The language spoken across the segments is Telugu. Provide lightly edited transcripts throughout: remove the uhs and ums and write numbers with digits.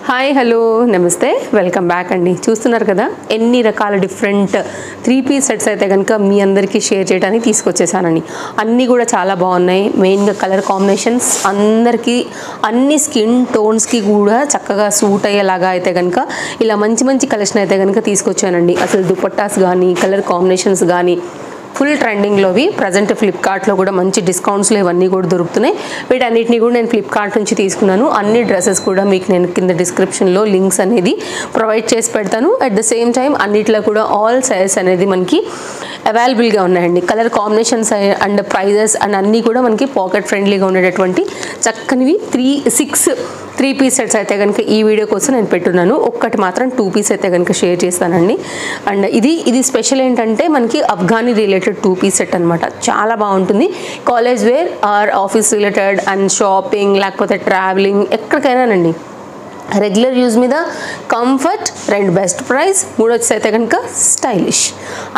హాయ్ హలో నమస్తే వెల్కమ్ బ్యాక్ అండి. చూస్తున్నారు కదా ఎన్ని రకాల డిఫరెంట్ 3 పీస్ సెట్స్ అయితే కనుక మీ అందరికీ షేర్ చేయడానికి తీసుకొచ్చేసానండి. అన్నీ కూడా చాలా బాగున్నాయి. మెయిన్గా కలర్ కాంబినేషన్స్ అందరికీ అన్ని స్కిన్ టోన్స్కి కూడా చక్కగా సూట్ అయ్యేలాగా అయితే కనుక ఇలా మంచి మంచి కలెక్షన్ అయితే కనుక తీసుకొచ్చానండి. అసలు దుపట్టాస్ కానీ కలర్ కాంబినేషన్స్ కానీ ఫుల్ ట్రెండింగ్లోవి ప్రజెంట్ ఫ్లిప్కార్ట్లో కూడా మంచి డిస్కౌంట్స్లో ఇవన్నీ కూడా దొరుకుతున్నాయి. వీటన్నిటిని కూడా నేను ఫ్లిప్కార్ట్ నుంచి తీసుకున్నాను. అన్ని డ్రెస్సెస్ కూడా మీకు నేను కింద డిస్క్రిప్షన్లో లింక్స్ అనేది ప్రొవైడ్ చేసి పెడతాను. అట్ ద సేమ్ టైం అన్నిట్లో కూడా ఆల్ సైజెస్ అనేది మనకి అవైలబుల్గా ఉన్నాయండి. Colour combinations and prices and అన్నీ కూడా మనకి పాకెట్ ఫ్రెండ్లీగా ఉండేటటువంటి చక్కనివి 3 పీస్ సెట్స్ అయితే కనుక ఈ వీడియో కోసం నేను పెట్టున్నాను. ఒక్కటి మాత్రం 2 పీస్ అయితే కనుక షేర్ చేస్తానండి. అండ్ ఇది స్పెషల్ ఏంటంటే మనకి అఫ్ఘానీ రిలేటెడ్ 2 పీస్ సెట్ అనమాట. చాలా బాగుంటుంది. College wear or office related and shopping లేకపోతే ట్రావెలింగ్ ఎక్కడికైనానండి. రెగ్యులర్ యూజ్ మీద కంఫర్ట్, 2 బెస్ట్ ప్రైస్, 3 వచ్చి అయితే కనుక స్టైలిష్.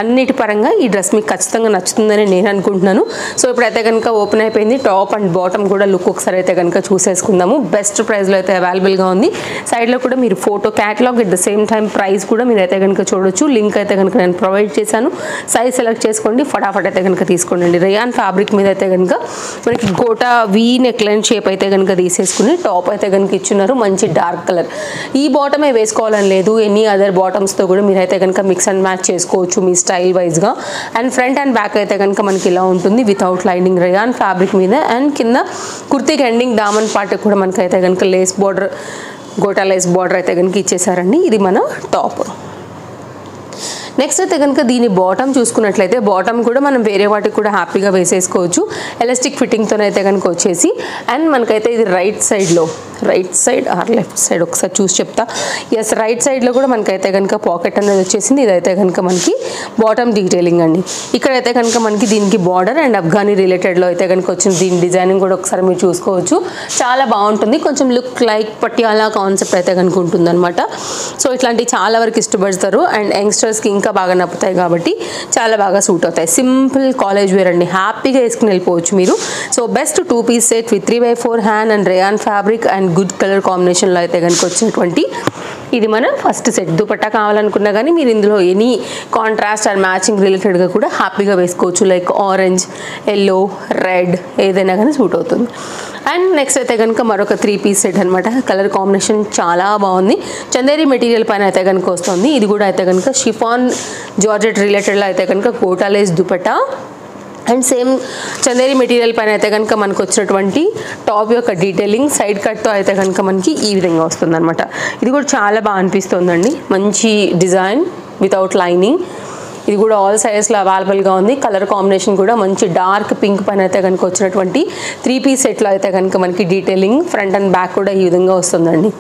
అన్నిటి పరంగా ఈ డ్రెస్ మీకు ఖచ్చితంగా నచ్చుతుందని నేను అనుకుంటున్నాను. సో ఇప్పుడైతే కనుక ఓపెన్ అయిపోయింది. టాప్ అండ్ బాటమ్ కూడా లుక్ ఒకసారి అయితే కనుక చూసేసుకుందాము. బెస్ట్ ప్రైస్లో అయితే అవైలబుల్గా ఉంది. సైడ్లో కూడా మీరు photo catalogue at the same time price కూడా మీరు అయితే కనుక చూడొచ్చు. లింక్ అయితే కనుక నేను ప్రొవైడ్ చేశాను. సైజ్ సెలెక్ట్ చేసుకోండి, ఫటాఫట్ అయితే కనుక తీసుకోండి. రేయాన్ ఫ్యాబ్రిక్ మీద అయితే కనుక మనకి gota V neck line shape అయితే కనుక తీసేసుకుని టాప్ అయితే కనుక ఇచ్చున్నారు. మంచి డార్క్ కలర్. ఈ బాటమే వేసుకోవాలని లేదు, ఎనీ అదర్ బాటమ్స్తో కూడా మీరైతే కనుక మిక్స్ అండ్ మ్యాచ్ చేసుకోవచ్చు మీ స్టైల్ వైజ్గా. అండ్ ఫ్రంట్ అండ్ బ్యాక్ అయితే కనుక మనకి ఇలా ఉంటుంది వితౌట్ లైనింగ్ రేయాన్ ఫ్యాబ్రిక్ మీద. అండ్ కింద కుర్తీకి ఎండింగ్ దామన్ పార్ట్ కూడా మనకైతే కనుక lace border, gota lace border అయితే కనుక ఇచ్చేసారండి. ఇది మన టాప్. నెక్స్ట్ అయితే కనుక దీని బాటమ్ చూసుకున్నట్లయితే బాటమ్ కూడా మనం వేరే వాటికి కూడా హ్యాపీగా వేసేసుకోవచ్చు. ఎలాస్టిక్ ఫిట్టింగ్తో అయితే కనుక వచ్చేసి. అండ్ మనకైతే ఇది right side or left side ఒకసారి చూసి చెప్తా. ఎస్, రైట్ సైడ్లో కూడా మనకైతే కనుక పాకెట్ అనేది వచ్చేసింది. ఇదైతే కనుక మనకి బాటమ్ డీటెయిలింగ్ అండి. ఇక్కడైతే కనుక మనకి దీనికి బార్డర్ అండ్ అఫ్ఘానీ రిలేటెడ్లో అయితే కనుక వచ్చింది. దీని డిజైనింగ్ కూడా ఒకసారి మీరు చూసుకోవచ్చు. చాలా బాగుంటుంది. కొంచెం లుక్ లైక్ పటియాలా కాన్సెప్ట్ అయితే కనుక ఉంటుంది అనమాట. సో ఇట్లాంటివి చాలా వరకు ఇష్టపడతారు అండ్ యంగ్స్టర్స్కి ఇంకా బాగా నప్పుతాయి కాబట్టి చాలా బాగా సూట్ అవుతాయి. సింపుల్ కాలేజ్ వేర్ అండి, హ్యాపీగా వేసుకుని వెళ్ళిపోవచ్చు మీరు. So best 2 piece set with 3/4 hand and rayon fabric and good colour కాంబినేషన్లో అయితే కనుక వచ్చినటువంటి ఇది మన ఫస్ట్ సెట్. దుపట్టా కావాలనుకున్నా కానీ మీరు ఇందులో ఎనీ కాంట్రాస్ట్ అండ్ మ్యాచింగ్ రిలేటెడ్గా కూడా హ్యాపీగా వేసుకోవచ్చు. లైక్ ఆరెంజ్, ఎల్లో, రెడ్ ఏదైనా కానీ సూట్ అవుతుంది. అండ్ నెక్స్ట్ అయితే కనుక మరొక 3 పీస్ సెట్ అనమాట. కలర్ కాంబినేషన్ చాలా బాగుంది. చందేరి మెటీరియల్ పైన అయితే కనుక వస్తుంది. ఇది కూడా అయితే కనుక షిఫాన్ జార్జెట్ రిలేటెడ్లో అయితే కనుక Kota lace dupatta and same Chanderi material పైన అయితే కనుక మనకు వచ్చినటువంటి టాప్ యొక్క డీటెయిలింగ్ సైడ్ కట్తో అయితే కనుక మనకి ఈ విధంగా వస్తుంది అనమాట. ఇది కూడా చాలా బాగా అనిపిస్తుందండి. మంచి డిజైన్ వితౌట్ లైనింగ్. ఇది కూడా ఆల్ సైజెస్లో అవైలబుల్గా ఉంది. కలర్ కాంబినేషన్ కూడా మంచి డార్క్ పింక్ పైన అయితే కనుక వచ్చినటువంటి 3 పీస్ సెట్లో అయితే కనుక మనకి డీటెయిలింగ్ ఫ్రంట్ అండ్ బ్యాక్ కూడా ఈ విధంగా వస్తుందండి.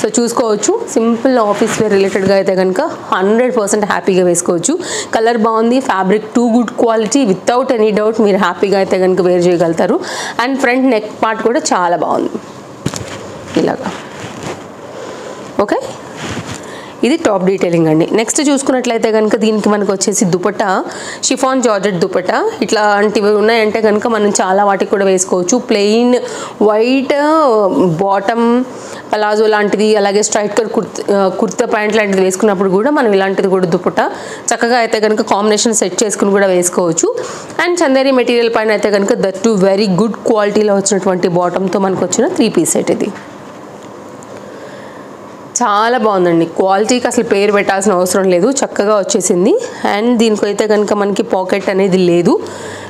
సో చూసుకోవచ్చు. సింపుల్ ఆఫీస్ వేర్ రిలేటెడ్గా అయితే కనుక 100% హ్యాపీగా వేసుకోవచ్చు. కలర్ బాగుంది, fabric too good quality, without any doubt మీరు హ్యాపీగా అయితే కనుక వేర్ చేయగలుగుతారు. అండ్ ఫ్రంట్ నెక్ పార్ట్ కూడా చాలా బాగుంది ఇలాగా. ఓకే, ఇది టాప్ డీటెయిలింగ్ అండి. నెక్స్ట్ చూసుకున్నట్లయితే కనుక దీనికి మనకు వచ్చేసి దుపట్టా షిఫాన్ జార్జెట్ దుపట్టా ఇట్లాంటివి ఉన్నాయంటే కనుక మనం చాలా వాటికి కూడా వేసుకోవచ్చు. ప్లెయిన్ వైట్ బాటమ్ పలాజో లాంటిది, అలాగే స్ట్రైట్ కట్ కుర్తా ప్యాంట్ లాంటిది వేసుకున్నప్పుడు కూడా మనం ఇలాంటిది కూడా దుపట్టా చక్కగా అయితే కనుక కాంబినేషన్ సెట్ చేసుకుని కూడా వేసుకోవచ్చు. అండ్ చందేరి మెటీరియల్ పైన అయితే కనుక దట్ టు వెరీ గుడ్ క్వాలిటీలో వచ్చినటువంటి బాటమ్తో మనకు వచ్చిన 3 పీస్ సెట్. ఇది చాలా బాగుందండి. క్వాలిటీకి అసలు పేరు పెట్టాల్సిన అవసరం లేదు, చక్కగా వచ్చేసింది. అండ్ దీనికి అయితే కనుక మనకి పాకెట్ అనేది లేదు.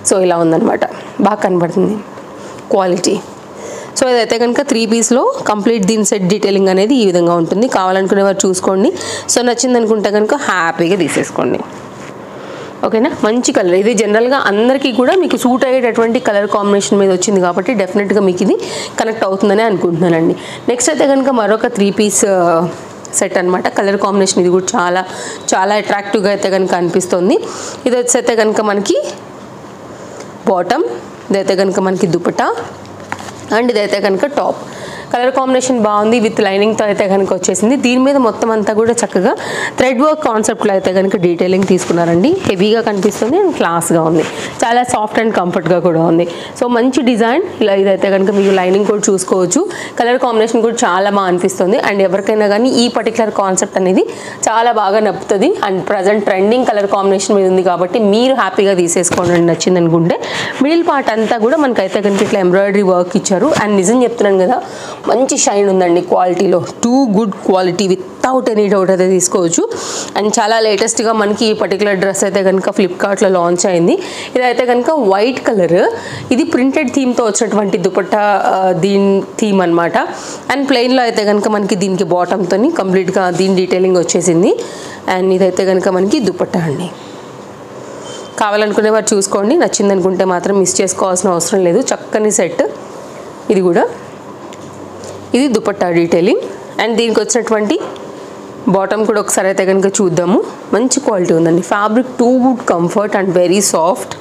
సో ఇలా ఉందన్నమాట, బాగా కనబడుతుంది క్వాలిటీ. సో ఇదైతే కనుక 3 పీస్లో కంప్లీట్ దీని సెట్ డీటెయిలింగ్ అనేది ఈ విధంగా ఉంటుంది. కావాలనుకునే వారు చూసుకోండి. సో నచ్చింది అనుకుంటే కనుక హ్యాపీగా తీసేసుకోండి. ఓకేనా, మంచి కలర్. ఇది జనరల్గా అందరికీ కూడా మీకు సూట్ అయ్యేటటువంటి కలర్ కాంబినేషన్ మీద వచ్చింది కాబట్టి డెఫినెట్గా మీకు ఇది కనెక్ట్ అవుతుందని అనుకుంటున్నానండి. నెక్స్ట్ అయితే కనుక మరొక 3 పీస్ సెట్ అనమాట. కలర్ కాంబినేషన్ ఇది కూడా చాలా చాలా అట్రాక్టివ్గా అయితే కనుక అనిపిస్తుంది. ఇది వచ్చి అయితే కనుక మనకి బాటమ్, ఇదైతే కనుక మనకి దుపట్టా అండ్ ఇదైతే కనుక టాప్. కలర్ కాంబినేషన్ బాగుంది, విత్ లైనింగ్తో అయితే కనుక వచ్చేసింది. దీని మీద మొత్తం అంతా కూడా చక్కగా థ్రెడ్ వర్క్ కాన్సెప్ట్లో అయితే కనుక డీటెయిలింగ్ తీసుకున్నారండి. హెవీగా కనిపిస్తుంది అండ్ క్లాస్గా ఉంది, చాలా సాఫ్ట్ అండ్ కంఫర్ట్గా కూడా ఉంది. సో మంచి డిజైన్. ఇలా ఇదైతే కనుక మీకు లైనింగ్ కూడా చూసుకోవచ్చు. కలర్ కాంబినేషన్ కూడా చాలా బాగా అనిపిస్తుంది. అండ్ ఎవరికైనా కానీ ఈ పర్టికులర్ కాన్సెప్ట్ అనేది చాలా బాగా నప్పుతుంది. And present trending colour combination మీద ఉంది కాబట్టి మీరు హ్యాపీగా తీసేసుకోండి నచ్చింది అనుకుంటే. మిడిల్ పార్ట్ అంతా కూడా మనకైతే కనుక ఇట్లా ఎంబ్రాయిడరీ వర్క్ ఇచ్చారు. అండ్ నిజం చెప్తున్నాను కదా, మంచి షైన్ ఉందండి క్వాలిటీలో. Too good quality, without any doubt అయితే తీసుకోవచ్చు. అండ్ చాలా లేటెస్ట్గా మనకి ఈ పర్టికులర్ డ్రెస్ అయితే కనుక ఫ్లిప్కార్ట్లో లాంచ్ అయింది. ఇదైతే కనుక వైట్ కలర్, ఇది ప్రింటెడ్ థీమ్తో వచ్చినటువంటి దుపట్టా దీని థీమ్ అనమాట. అండ్ ప్లెయిన్లో అయితే కనుక మనకి దీనికి బాటమ్తో కంప్లీట్గా దీని డీటెయిలింగ్ వచ్చేసింది. అండ్ ఇదైతే కనుక మనకి దుపట్టా అండి. కావాలనుకునే వారు చూసుకోండి, నచ్చింది అనుకుంటే మాత్రం మిస్ చేసుకోవాల్సిన అవసరం లేదు. చక్కని సెట్. ఇది కూడా, ఇది దుపట్టా డీటెయిలింగ్. అండ్ దీనికి వచ్చినటువంటి బాటమ్ కూడా ఒకసారి అయితే కనుక చూద్దాము. మంచి క్వాలిటీ ఉందండి. Fabric too good comfort and very soft.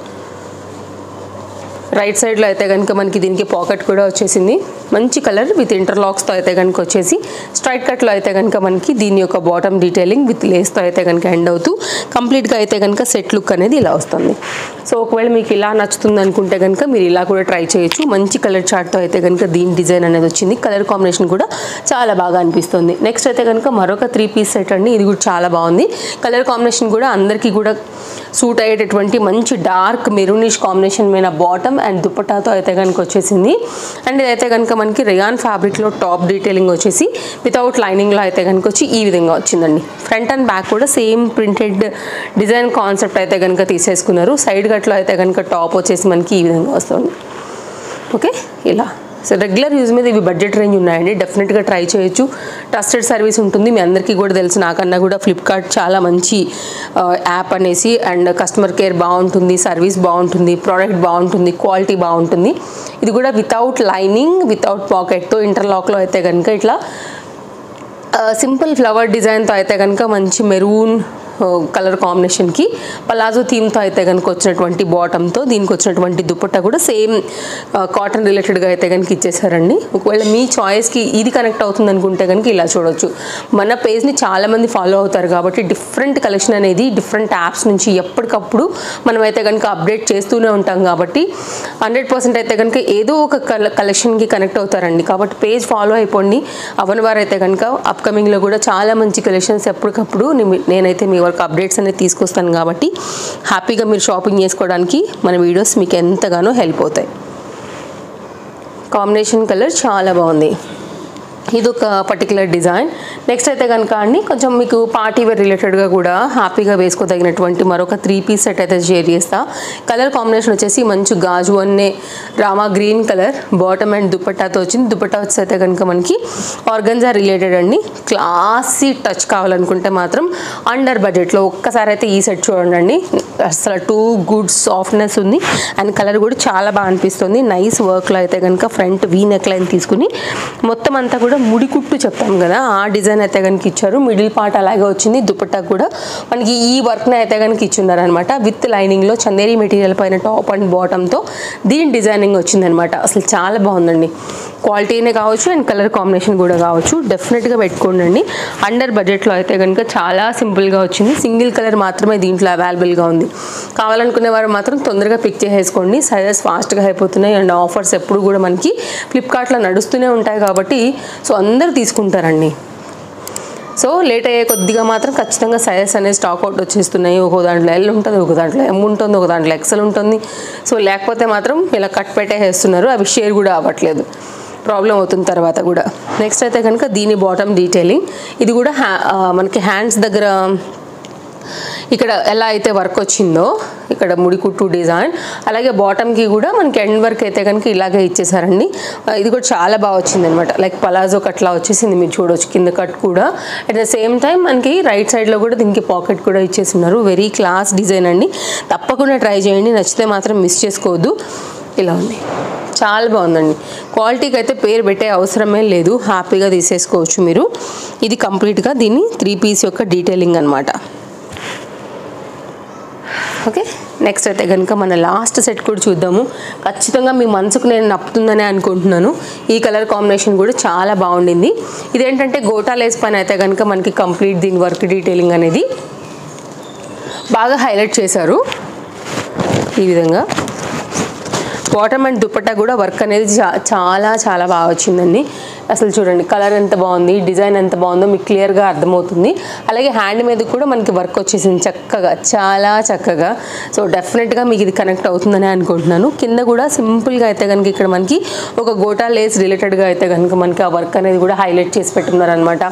Right సైడ్లో అయితే కనుక మనకి దీనికి పాకెట్ కూడా వచ్చేసింది. మంచి కలర్ విత్ ఇంటర్లాక్స్తో అయితే కనుక వచ్చేసి స్ట్రైట్ కట్లో అయితే కనుక మనకి దీని యొక్క బాటమ్ డీటెయిలింగ్ విత్ లేస్తో అయితే కనుక ఎండ్ అవుతూ కంప్లీట్గా అయితే కనుక సెట్ లుక్ అనేది ఇలా వస్తుంది. సో ఒకవేళ మీకు ఇలా నచ్చుతుంది అనుకుంటే కనుక మీరు ఇలా కూడా ట్రై చేయొచ్చు. మంచి కలర్ చార్ట్తో అయితే కనుక దీని డిజైన్ అనేది వచ్చింది. కలర్ కాంబినేషన్ కూడా చాలా బాగా అనిపిస్తుంది. నెక్స్ట్ అయితే కనుక మరొక 3 పీస్ సెట్ అండి. ఇది కూడా చాలా బాగుంది. కలర్ కాంబినేషన్ కూడా అందరికీ కూడా సూట్ అయ్యేటటువంటి మంచి డార్క్ మెరూనిష్ కాంబినేషన్ మీద బాటమ్ అండ్ దుపట్టాతో అయితే కనుక వచ్చేసింది. అండ్ ఇదైతే కనుక మనకి రేయాన్ ఫ్యాబ్రిక్లో టాప్ డీటెయిలింగ్ వచ్చేసి వితౌట్ లైనింగ్లో అయితే కనుక వచ్చి ఈ విధంగా వచ్చిందండి. ఫ్రంట్ అండ్ బ్యాక్ కూడా సేమ్ ప్రింటెడ్ డిజైన్ కాన్సెప్ట్ అయితే కనుక తీసేసుకున్నారు. సైడ్ గట్లో అయితే కనుక టాప్ వచ్చేసి మనకి ఈ విధంగా వస్తుంది. ఓకే, ఇలా. సో రెగ్యులర్ యూజ్ మీద ఇవి బడ్జెట్ రేంజ్ ఉన్నాయండి. డెఫినెట్గా ట్రై చేయొచ్చు. ట్రస్టెడ్ సర్వీస్ ఉంటుంది. మీ అందరికీ కూడా తెలుసు, నాకన్నా కూడా ఫ్లిప్కార్ట్ చాలా మంచి యాప్ అనేసి. అండ్ కస్టమర్ కేర్ బాగుంటుంది, సర్వీస్ బాగుంటుంది, ప్రోడక్ట్ బాగుంటుంది, క్వాలిటీ బాగుంటుంది. ఇది కూడా వితౌట్ లైనింగ్, వితౌట్ పాకెట్తో ఇంటర్లాక్లో అయితే కనుక ఇట్లా సింపుల్ ఫ్లవర్ డిజైన్తో అయితే కనుక మంచి మెరూన్ కలర్ కాంబినేషన్కి పలాజో థీమ్తో అయితే కనుక వచ్చినటువంటి బాటమ్తో దీనికి వచ్చినటువంటి దుపట్టా కూడా సేమ్ కాటన్ రిలేటెడ్గా అయితే కనుక ఇచ్చేసారండి. ఒకవేళ మీ చాయిస్కి ఇది కనెక్ట్ అవుతుంది అనుకుంటే కనుక ఇలా చూడొచ్చు. మన పేజ్ని చాలామంది ఫాలో అవుతారు కాబట్టి డిఫరెంట్ కలెక్షన్ అనేది డిఫరెంట్ యాప్స్ నుంచి ఎప్పటికప్పుడు మనం అయితే కనుక అప్డేట్ చేస్తూనే ఉంటాం కాబట్టి 100% అయితే కనుక ఏదో ఒక కలెక్షన్కి కనెక్ట్ అవుతారండి. కాబట్టి పేజ్ ఫాలో అయిపోండి. అవని వారు అయితే కనుక అప్కమింగ్లో కూడా చాలా మంచి కలెక్షన్స్ ఎప్పటికప్పుడు నేనైతే మీ వరకు అప్డేట్స్ అనేది తీసుకొస్తాను కాబట్టి హ్యాపీగా మీరు షాపింగ్ చేసుకోవడానికి మన వీడియోస్ మీకు ఎంతగానో హెల్ప్ అవుతాయి. కాంబినేషన్ కలర్ చాలా బాగుంది. ఇది ఒక పర్టికులర్ డిజైన్. నెక్స్ట్ అయితే కనుక అండి కొంచెం మీకు పార్టీ వేర్ రిలేటెడ్గా కూడా హ్యాపీగా వేసుకోదగినటువంటి మరొక 3 పీస్ సెట్ అయితే షేర్ చేస్తా. కలర్ కాంబినేషన్ వచ్చేసి మంచి గాజు అనే Rama green colour bottom and దుపట్టాతో వచ్చింది. దుపట్టా వచ్చి అయితే కనుక మనకి ఆర్గంజా రిలేటెడ్ అండి. క్లాసీ టచ్ కావాలనుకుంటే మాత్రం అండర్ బడ్జెట్లో ఒక్కసారి అయితే ఈ సెట్ చూడండి. అసలు టూ గుడ్ సాఫ్ట్నెస్ ఉంది అండ్ కలర్ కూడా చాలా బాగా అనిపిస్తుంది. నైస్ వర్క్లో అయితే కనుక ఫ్రంట్ వీ నెక్ లైన్ తీసుకుని మొత్తం అంతా కూడా ముడికుట్టు చెప్తాం కదా ఆ డిజైన్ అయితే కనుక ఇచ్చారు. మిడిల్ పార్ట్ అలాగే వచ్చింది. దుపట్టా కూడా మనకి ఈ వర్క్ని అయితే కనుక ఇచ్చున్నారు అనమాట. విత్ లైనింగ్లో చందేరి మెటీరియల్ పైన టాప్ అండ్ బాటమ్తో దీని డిజైనింగ్ వచ్చిందనమాట. అసలు చాలా బాగుందండి. క్వాలిటీనే కావచ్చు అండ్ కలర్ కాంబినేషన్ కూడా కావచ్చు. డెఫినెట్గా పెట్టుకోండి. అండర్ బడ్జెట్లో అయితే కనుక చాలా సింపుల్గా వచ్చింది. సింగిల్ కలర్ మాత్రమే దీంట్లో అవైలబుల్గా ఉంది. కావాలనుకునే వారు మాత్రం తొందరగా పిక్ చేసేసుకోండి. సైజెస్ ఫాస్ట్గా అయిపోతున్నాయి అండ్ ఆఫర్స్ ఎప్పుడు కూడా మనకి ఫ్లిప్కార్ట్లో నడుస్తూనే ఉంటాయి కాబట్టి సో అందరు తీసుకుంటారండి. సో లేట్ అయ్యే కొద్దిగా మాత్రం ఖచ్చితంగా సైజెస్ అనేది స్టాక్ అవుట్ వచ్చేస్తున్నాయి. ఒక దాంట్లో ఎల్ ఉంటుంది, ఒక దాంట్లో ఎం ఉంటుంది, ఒక దాంట్లో ఎక్సెల్ ఉంటుంది. సో లేకపోతే మాత్రం ఇలా కట్ పెట్టేస్తున్నారు. అవి షేర్ కూడా అవ్వట్లేదు, ప్రాబ్లం అవుతుంది తర్వాత కూడా. నెక్స్ట్ అయితే కనుక దీని బాటమ్ డీటెయిలింగ్. ఇది కూడా మనకి హ్యాండ్స్ దగ్గర ఇక్కడ ఎలా అయితే వర్క్ వచ్చిందో ఇక్కడ ముడికుట్టు డిజైన్ అలాగే బాటమ్కి కూడా మనకి ఎండ్ వర్క్ అయితే కనుక ఇలాగే ఇచ్చేసారండి. ఇది కూడా చాలా బాగా వచ్చింది అనమాట. లైక్ పలాజో కట్లా వచ్చేసింది, మీరు చూడవచ్చు. కింద కట్ కూడా అట్ ద సేమ్ టైం మనకి రైట్ సైడ్లో కూడా దీనికి పాకెట్ కూడా ఇచ్చేస్తున్నారు. వెరీ క్లాస్ డిజైన్ అండి. తప్పకుండా ట్రై చేయండి. నచ్చితే మాత్రం మిస్ చేసుకోవద్దు. ఇలా ఉంది, చాలా బాగుందండి. క్వాలిటీకి అయితే పేరు పెట్టే అవసరమే లేదు, హ్యాపీగా తీసేసుకోవచ్చు మీరు. ఇది కంప్లీట్గా దీన్ని 3 పీస్ యొక్క డీటెయిలింగ్ అనమాట. ఓకే. నెక్స్ట్ అయితే కనుక మన లాస్ట్ సెట్ కూడా చూద్దాము. ఖచ్చితంగా మీ మనసుకు నేను నప్పుతుందని అనుకుంటున్నాను. ఈ కలర్ కాంబినేషన్ కూడా చాలా బాగుండింది. ఇదేంటంటే గోటా లేస్ పైన అయితే కనుక మనకి కంప్లీట్ దీని వర్క్ డీటెయిలింగ్ అనేది బాగా హైలైట్ చేశారు. ఈ విధంగా బాటమ్ అండ్ దుపట్టా కూడా వర్క్ అనేది చాలా చాలా బాగా వచ్చిందండి. అసలు చూడండి కలర్ ఎంత బాగుంది, డిజైన్ ఎంత బాగుందో మీకు క్లియర్గా అర్థమవుతుంది. అలాగే హ్యాండ్ మీద కూడా మనకి వర్క్ వచ్చేసింది చక్కగా, చాలా చక్కగా. సో డెఫినెట్గా మీకు ఇది కనెక్ట్ అవుతుందని అనుకుంటున్నాను. కింద కూడా సింపుల్గా అయితే కనుక ఇక్కడ మనకి ఒక గోటా లేస్ రిలేటెడ్గా అయితే కనుక మనకి ఆ వర్క్ అనేది కూడా హైలైట్ చేసి పెట్టున్నారనమాట.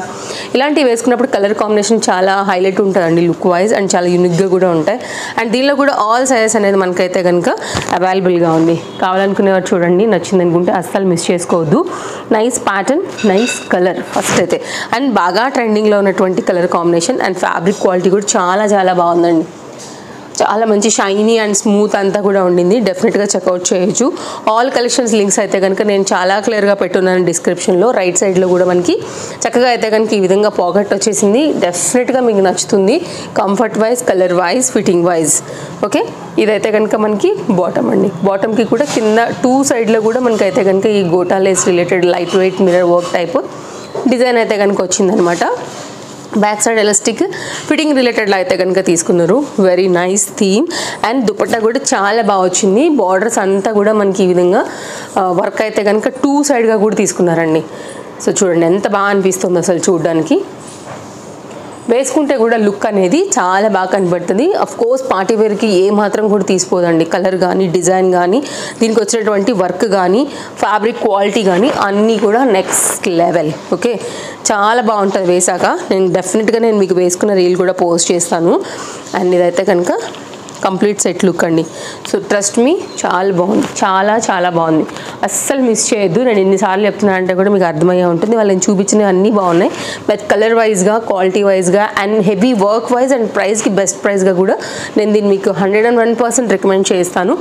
ఇలాంటివి వేసుకున్నప్పుడు కలర్ కాంబినేషన్ చాలా హైలైట్ ఉంటుందండి లుక్ వైజ్, అండ్ చాలా యూనిక్గా కూడా ఉంటాయి. అండ్ దీనిలో కూడా ఆల్ సైజెస్ అనేది మనకైతే కనుక అవైలబుల్గా ఉంది. కావాలనుకునేవారు చూడండి, నచ్చింది అనుకుంటే అస్సలు మిస్ చేసుకోవద్దు. Nice pattern, nice colour first అయితే, అండ్ బాగా ట్రెండింగ్లో ఉన్నటువంటి colour combination. And fabric quality కూడా చాలా చాలా బాగుందండి. చాలా మంచి షైనీ అండ్ స్మూత్ అంతా కూడా ఉండింది. డెఫినెట్గా చెక్అవుట్ చేయొచ్చు. ఆల్ కలెక్షన్స్ లింక్స్ అయితే కనుక నేను చాలా క్లియర్గా పెట్టున్నాను డిస్క్రిప్షన్లో. రైట్ సైడ్లో కూడా మనకి చక్కగా అయితే కనుక ఈ విధంగా పాకెట్ వచ్చేసింది. డెఫినెట్గా మీకు నచ్చుతుంది, comfort wise, colour wise, fitting wise. Okay, ఇదైతే కనుక మనకి బాటమ్ అండి. బాటమ్కి కూడా కింద 2 సైడ్లో కూడా మనకైతే కనుక ఈ gota lace related light weight mirror work type design అయితే కనుక వచ్చిందనమాట. బ్యాక్ సైడ్ ఎలాస్టిక్ ఫిట్టింగ్ రిలేటెడ్లో అయితే కనుక తీసుకున్నారు. Very nice theme. And dupatta కూడా చాలా బాగా వచ్చింది. బార్డర్స్ అంతా కూడా మనకి ఈ విధంగా వర్క్ అయితే కనుక 2 సైడ్గా కూడా తీసుకున్నారండి. సో చూడండి ఎంత బాగా అనిపిస్తుంది అసలు చూడడానికి. వేసుకుంటే కూడా లుక్ అనేది చాలా బాగా కనబడుతుంది. అఫ్ కోర్స్ పార్టీ వేర్కి ఏ మాత్రం కూడా తీసిపోదండి. కలర్ కానీ, డిజైన్ కానీ, దీనికి వచ్చినటువంటి వర్క్ కానీ, ఫ్యాబ్రిక్ క్వాలిటీ కానీ అన్నీ కూడా నెక్స్ట్ లెవెల్. ఓకే, చాలా బాగుంటుంది వేసాక. నేను డెఫినెట్గా మీకు వేసుకున్న రీల్ కూడా పోస్ట్ చేస్తాను. అండ్ ఇదైతే కనుక కంప్లీట్ సెట్ లుక్ అండి. సో ట్రస్ట్ మీ, చాలా బాగుంది, చాలా చాలా బాగుంది. అస్సలు మిస్ చేయొద్దు. నేను ఎన్నిసార్లు చెప్తున్నాను అంటే కూడా మీకు అర్థమయ్యే ఉంటుంది. వాళ్ళని చూపించినవి అన్నీ బాగున్నాయి, బట్ కలర్ వైజ్గా, క్వాలిటీ వైజ్గా, and heavy work wise, and ప్రైస్కి బెస్ట్ ప్రైస్గా కూడా నేను దీన్ని మీకు 101% రికమెండ్ చేస్తాను.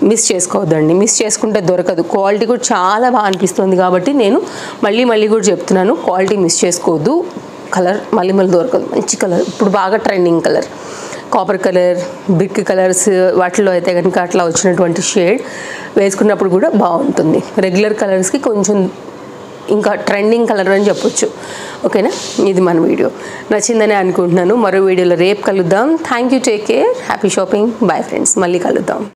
మిస్ చేసుకోవద్దండి. మిస్ చేసుకుంటే దొరకదు. క్వాలిటీ కూడా చాలా బాగా అనిపిస్తుంది కాబట్టి నేను మళ్ళీ కూడా చెప్తున్నాను, క్వాలిటీ మిస్ చేసుకోవద్దు. కలర్ మళ్ళీ దొరకదు. మంచి కలర్, ఇప్పుడు బాగా trending colour, copper colour, brick colours, వాటిలో అయితే కనుక అట్లా వచ్చినటువంటి షేడ్ వేసుకున్నప్పుడు కూడా బాగుంటుంది. రెగ్యులర్ కలర్స్కి కొంచెం ఇంకా ట్రెండింగ్ కలర్ అని చెప్పొచ్చు. ఓకేనా, ఇది మన వీడియో నచ్చిందని అనుకుంటున్నాను. మరో వీడియోలో రేపు కలుద్దాం. Thank you, take care, happy shopping, bye friends, మళ్ళీ కలుద్దాం.